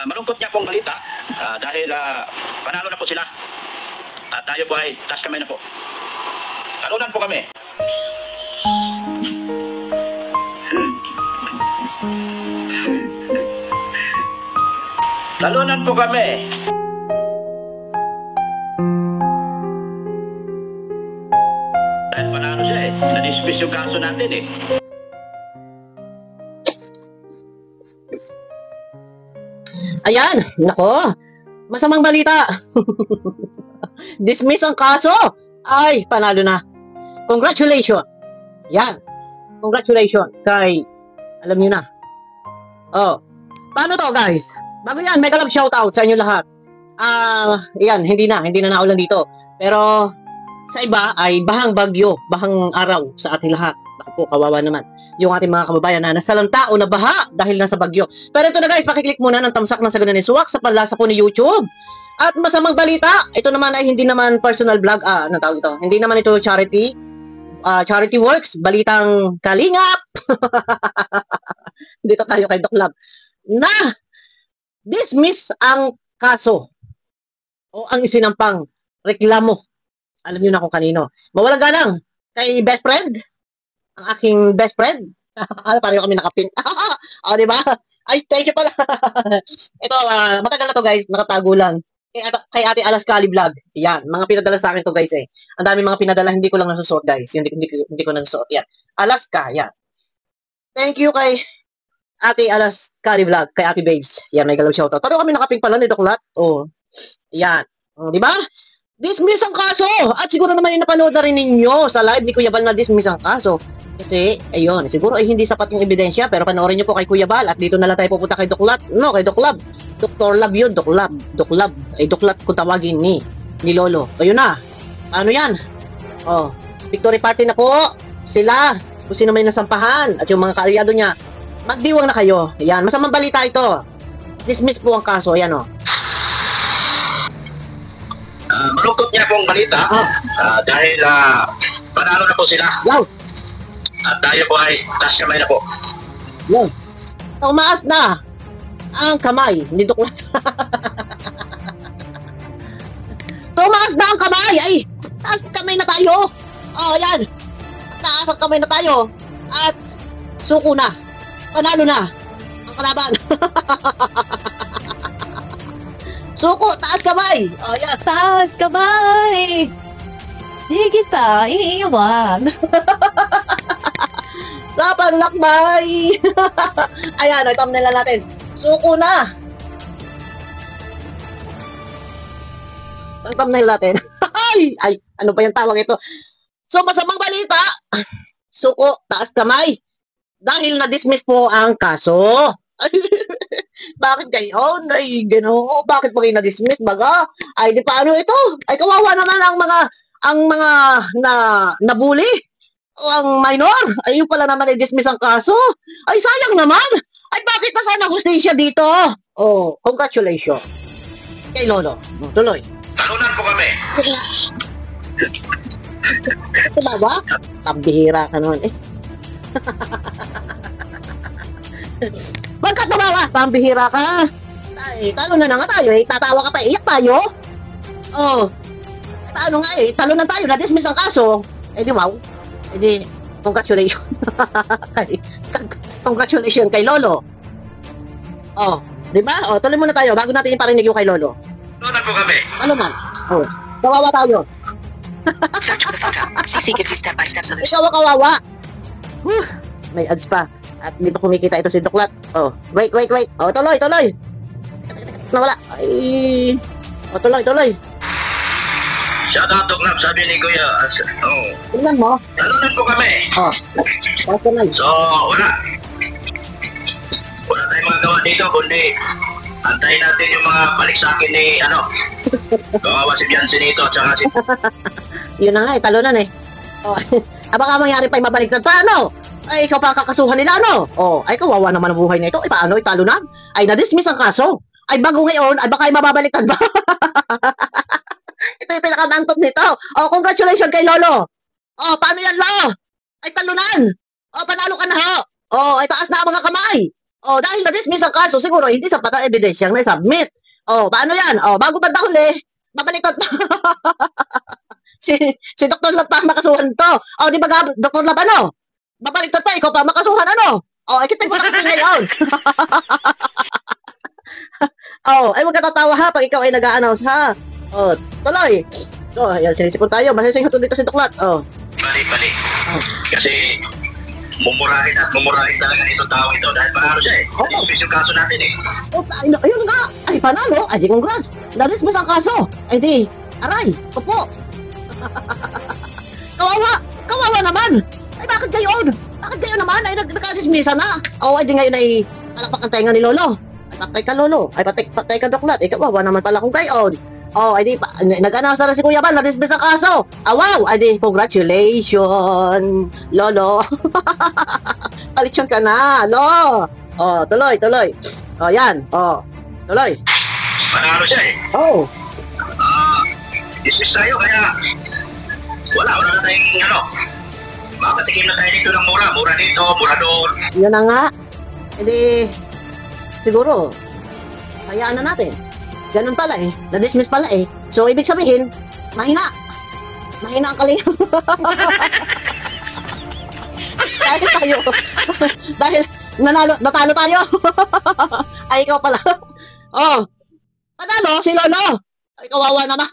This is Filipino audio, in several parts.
Malungkot niya pong balita dahil panalo na po sila. At tayo po ay taas kamay na po. Talunan po kami. Talunan po kami. Dahil panalo siya eh. Na-dismiss yung kaso natin eh. Ayan, nako. Masamang balita. Dismiss ang kaso. Ay, panalo na. Congratulations. Yan. Congratulations kay, alam niyo na. Oh. Paano to, guys? Bago yan, mega love shoutout sa inyo lahat. Yan, hindi na naulan dito. Pero sa iba ay bahang bagyo, bahang araw sa ating lahat. Ako, kawawa naman yung ating mga kababayan na nasalanta o nabaha dahil nasa bagyo. Pero ito na guys, pakiclick muna ng tamsak ng Sagana ni Suwak sa panlasa po ni YouTube. At masamang balita, ito naman ay hindi naman personal vlog, anong tawag ito? Hindi naman ito charity works, balitang kalingap. Dito tayo kay Doc Lab. Na dismiss ang kaso o ang isinampang reklamo. Alam niyo na kung kanino. Mawalang ganang kay best friend, ang aking best friend. Pareho kami nakapin. O, di ba? Ay, thank you pala. Ito, matagal na to guys, nakatago lang. Kay Ate Alaskali Vlog. Yan, mga pinadala sa akin to guys eh. Ang dami mga pinadala, hindi ko lang nasusuot guys. Hindi ko nasusuot. Yan. Alaska, yan. Thank you kay Ate Alaskali Vlog, kay Ate Babes. Yan, may galaw shoutout. Pareho kami nakapin pala ni Doklat. Oh. Yan. Di ba? Dismiss ang kaso! At siguro naman yung napanood na rin ninyo sa live ni Kuya Bal na dismiss ang kaso. Kasi, ayun, siguro ay hindi sapat yung ebidensya, pero panoorin nyo po kay Kuya Bal at dito na lang tayo pupunta kay Doklat. No, kay Doklab. Dr. Lab yun, Doklab. Doklab. Ay, Doklat kung tawagin ni Lolo. Ayun na. Ano yan? Oh, victory party na po. Sila, kung sino may nasampahan at yung mga kaalyado niya, magdiwang na kayo. Ayan, masamang balita ito. Dismiss po ang kaso. Ayan, oh. Malungkot niya pong balita dahil panalo na po sila. Wow. At tayo po ay taas kamay na po. Wow. Tumaas na ang kamay ni Doklat. Tumaas na ang kamay. Ay, taas kamay na tayo. Oh, yan. Taas ang kamay na tayo. At suko na. Panalo na ang kalaban. Suko, taas kamay. Oh, yan. Taas kamay. Di kita iiwan. Sa paglakbay. Ayan, ay thumbnail na natin. Suko na. Ang thumbnail natin. ay, ano ba yung tawag ito? So, masamang balita. Suko, taas kamay. Dahil na-dismiss po ang kaso. Bakit kayo? Ay, gano'n. Bakit po kayo na-dismiss? Baga? Ay, di paano ito? Ay, kawawa naman ang mga nabuli. O ang minor. Ay, yung pala naman i-dismiss ang kaso. Ay, sayang naman. Ay, bakit na sana hustisya dito? Oh, congratulations. Kay Lolo. Tuloy. Talunan po kami. Ito ba ba? Pambihira ka naman eh. Bagkat tumawa, pambihira ka. Ay, talo na nga tayo eh. Tatawa ka pa, iyak tayo. Oh. Ano nga eh, talo na tayo, na-dismiss ang kaso. Eh di wow. Eh di, congratulations. Congratulations kay Lolo. Oh, di ba? Oh, tuloy muna tayo bago natin iparinig yung kay Lolo. Talunan po kami. Ano man? Oh, kawawa tayo. Search for the photo. CC gives you step-by-step solution. Ikaw ang kawawa. May ads pa. At dito kumikita ito si Doklat. Oh, wait. Oh, tuloy. Nawala. Ay. Oh, tuloy. Shout out to Club, sabi ni Kuya. Tingnan mo. Talunan po kami. Oh. Tuloy. So, wala tayong mga gawa dito, kundi antayin natin yung mga balik sa akin ni, kawawa si Bianci nito at saka si... Yun na nga eh, talunan eh. Oh, baka mangyari pa yung mabaliktad pa, ano? Ay, ikaw pa ang kakasuhan nila, ano? Oh, ay, kawawa naman ang buhay na ito. Ay, paano? Talunan? Ay, na-dismiss ang kaso. Ay, bago ngayon, ay baka ay mababaliktad ba? Ito yung pinakamantot nito. Oh, congratulations kay Lolo. Oh, paano yan, Lo? Ay, talunan. Oh, panalo ka na ho. Oh, ay taas na ang mga kamay. Oh, dahil na-dismiss ang kaso, siguro hindi sapat ang ebidensyang na-submit. Oh, paano yan? Oh, bago pa huli, babaliktad pa. si Dr. Lab pa makasuhan to. Oh, di ba Dr. Lab ano? Babaliktad pa, ikaw pa makasuhan ano? Oh, kita mo nakapin ngayon. Oh, ay huwag ka tatawa ha pag ikaw ay nag-a-announce ha. Oh, tuloy. Oh, ayan, sinisipon tayo. Masisingin dito si Duklat. Oh. Mali. Kasi mumurahin talaga itong tao ito dahil panalo siya eh. Oo. Dismiss yung kaso natin eh. Oh, ayun nga. Ay, panalo. Ay, di congrats. Na-dismiss ang kaso. Ay, di. Aray. Opo. Kawawa naman. Ay, bakit gayon? Bakit gayon naman? Ay, nagka-dismissa na. Oh, ay, di ngayon ay palakpak ang tenga ni Lolo. Ay, patay ka, Lolo. Ay, patay ka, Duklat. Ay, kawawa naman pala kung gayon. Oh, ay di, nag-announce na si Kuya Bal, na-dismiss ang kaso. Ah, wow, ay di, congratulations, Lolo. Palityon ka na, Lo. Oh, tuloy. Oh, yan, oh, tuloy. Panalo siya eh. Oh, Dismiss tayo kaya wala na tayong makatikim na tayo dito ng mura dito, mura doon. yun na nga. Hindi, siguro, hayaan na natin. Ganun pala eh. Na-dismiss pala eh. So, ibig sabihin, mahina. Mahina ang kalinga. dahil natalo tayo. Ay, ikaw pala. Oh, panalo si Lolo. Ay, kawawa naman.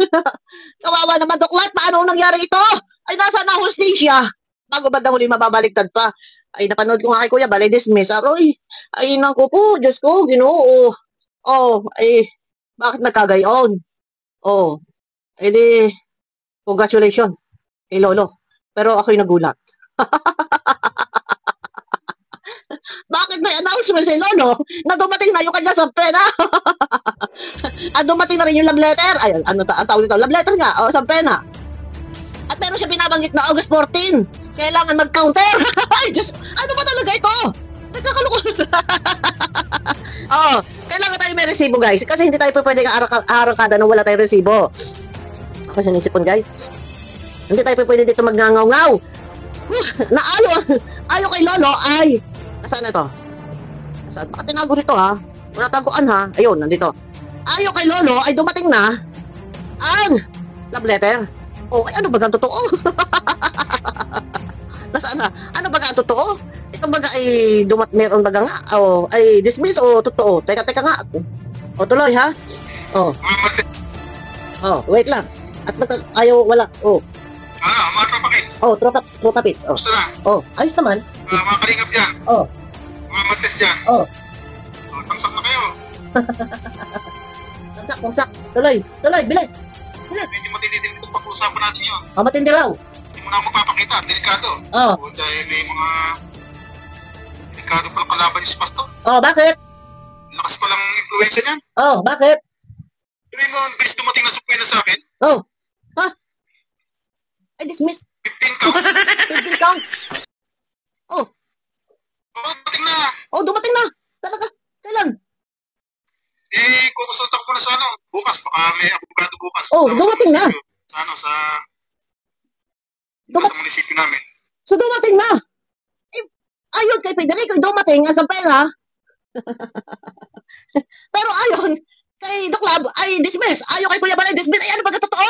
Kawawa naman, Duklat. Paano nangyari ito? Ay, nasa na hustisya? Bago ba huli mababaliktad pa? Ay, napanood ko nga kay Kuya Bal, dismiss. Aroy, ay, naku po, Diyos ko, Ginoo. Oh, ay, bakit nagkagayon? Oh, edi, congratulations kay Lolo. Pero ako'y nagulat. Bakit may announcement si Lolo na dumating na yung kanya sa pena? Dumating na rin yung love letter. Ay, ano ang tawag nito? Love letter nga, sa pena. At meron siya binabanggit na August 14. Kailangan mag-counter. Ay, Diyos, ano ba talaga ito? Nagkakalukot. Oh, kailangan tayo may resibo, guys. Kasi hindi tayo pwede arangkada nung wala tayong resibo. Ako siya nisipon, guys. Hindi tayo pwede dito magngangaw-ngaw. Ayaw kay Lolo ay... Nasaan na ito? Nasaan? Baka tinago rito ha? Wala taguan ha? Ayun, nandito. Ayaw kay Lolo ay dumating na ang love letter. Oh, ay ano ba ang totoo? Nasaan na? Ano ba ang totoo? Ito baga ay meron baga nga o ay dismiss o totoo? Teka nga. O tuloy ha? Wait lang. At ayaw wala. Mga tropa kids. Tropa pits. Gusto na. Ayos naman. Mga kalingap dyan. Mga mates dyan. Tamsak na kayo. Tamsak. Tuloy, bilis. Hindi matitindi itong pag-uusapan natin yun. Matindi raw. Hindi mo na ako mapapakita. Delikado. Dahil may mga delikado pala kalaban niyo si Pastor. Bakit? Lakas palang influensya niyan. Bakit? Hindi mo, bilis dumating na supwena sa akin. Ay, dismiss. 15 counts. 15 counts. Dumating na. Talaga. Kailan? Kukonsulta ko muna sa bukas. Baka may abogado bukas. Dumating na. Sa Dumat- munisipyo namin. So, dumating na. Ayun kay Federico, dumating sa pera. Pero ayon kay Duklab, ay dismiss. Ayaw kay Kuya Bal, dismiss. Ay, ano ba totoo?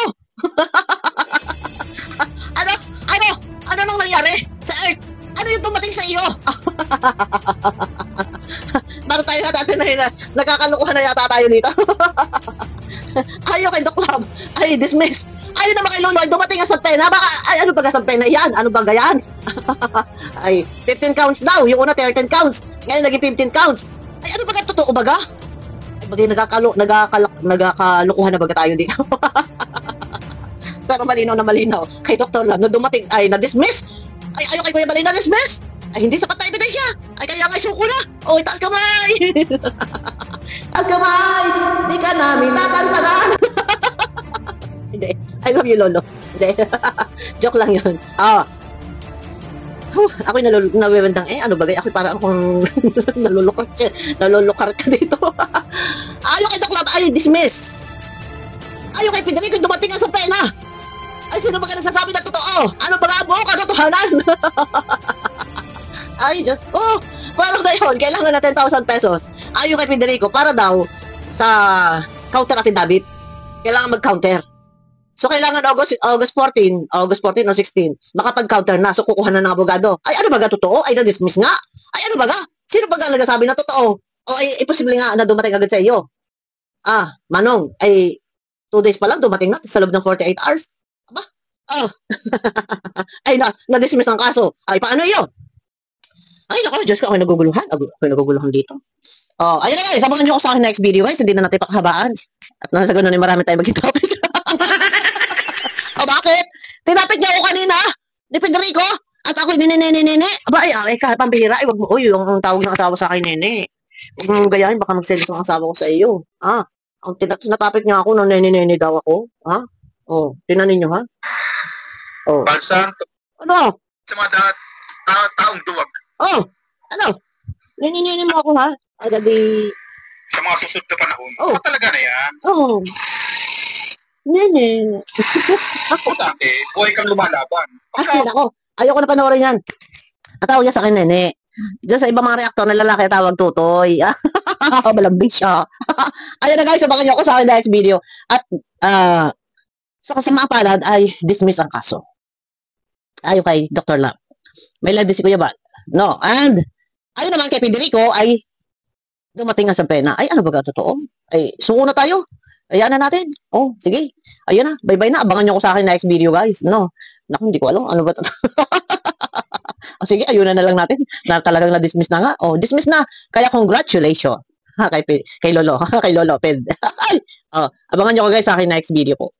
Ano nang nangyari sa Earth? Ano yung dumating sa iyo? Para tayo na nakakalukuhan na yata tayo dito. Ayaw kay Duklab, ay dismiss. Ayaw naman kay Lolo, ay dumating ang Santena. Baka, ay ano ba ka Santena yan? Ano ba yan? Ay, 15 counts daw. Yung una 13 counts. Ngayon naging 15 counts. Ay, ano ba ka? Totoo ba ga? Ay, bagay nagkakalukuhan na baga tayo dito. Pero malinaw na malinaw. Kay Dr. Lab, na dumating, ay na-dismiss. Ay, ayaw kay Kuya Bal, na-dismiss. Ay, hindi sapat na ebidensya. Ay, kaya nga isuko na. O, itaas kamay. Taas kamay. Di ka namin tatantanan. Hindi. I love you, Lolo. Hindi. Joke lang yun. Ako'y nawiwendang ano bagay? Ako'y parang akong nalulukar ka dito. Ayaw kay Duklab, ay dismiss. Ayaw kay Federico, dumating ang sa pena. Ay, sino ba ka nagsasabi na totoo? Ano ba nga buo katotohanan? Ay, Diyos ko. Pero ngayon, kailangan na 10,000 pesos. Ayon kay Federico, para daw sa counter affidavit. Kailangan mag-counter. So, kailangan August 14 o 16, makapag-counter na. So, kukuha na ng abogado. Ay, ano ba ga totoo? Ay, na-dismiss nga. Ay, ano ba ga? Sino ba ga nagsasabi na totoo? O, ay, imposible nga na dumating agad sa iyo. Manong, ay, 2 days pa lang dumating na sa loob ng 48 hours. Aba? Ay, na-dismiss ang kaso. Ay, paano iyo? Ay, naku, Diyos ko, ako'y naguguluhan. Ako'y naguguluhan dito. Ayun na guys, abangan nyo ako sa akin next video guys. Hindi na natin pakahabaan. At nasa ganun ay marami tayong maging topic. Bakit? Tinapit niya ako kanina ni Federico at ako nini. Aba, ay, kahit pambihira, wag mo, yung tawag ng asawa sa akin, nene. Huwag mo gayahin, baka magselos ang asawa ko sa iyo. Ang tinatapit niya ako nung nini daw ako. Tinanin niyo, ha? Balsa, Ano? sa mga taong duwag. Ano? Nini mo ako, ha? Ay, dadi... Sa mga susunod na panahon. Talaga na yan. Nene. Ako dati, buhay kang lumalaban. Nako. Ayoko na panoorin yan. Ang tawag niya sa akin, nene. Diyan sa ibang mga reaktor na lalaki tawag tutoy. Malambing siya. Ayun na guys, abangan niyo ako sa akin next video. At, sa kasamang palad ay dismiss ang kaso. Ayon kay Dr. Lam. May landi si Kuya Bal. No, and, ayun naman kay Federico ay dumating nga sa pena. Ay, ano ba ka totoo? Ay, suko na tayo. Ayan na natin. Sige. Ayun na. Bye-bye na. Abangan nyo ko sa akin next video, guys. No. Naku, hindi ko alam. Ano ba ito? Sige, ayun na lang natin. Na talagang na-dismiss na nga. Dismiss na. Kaya congratulations. Kay Lolo. Kay Lolo Ped. Abangan nyo ko guys sa akin next video po.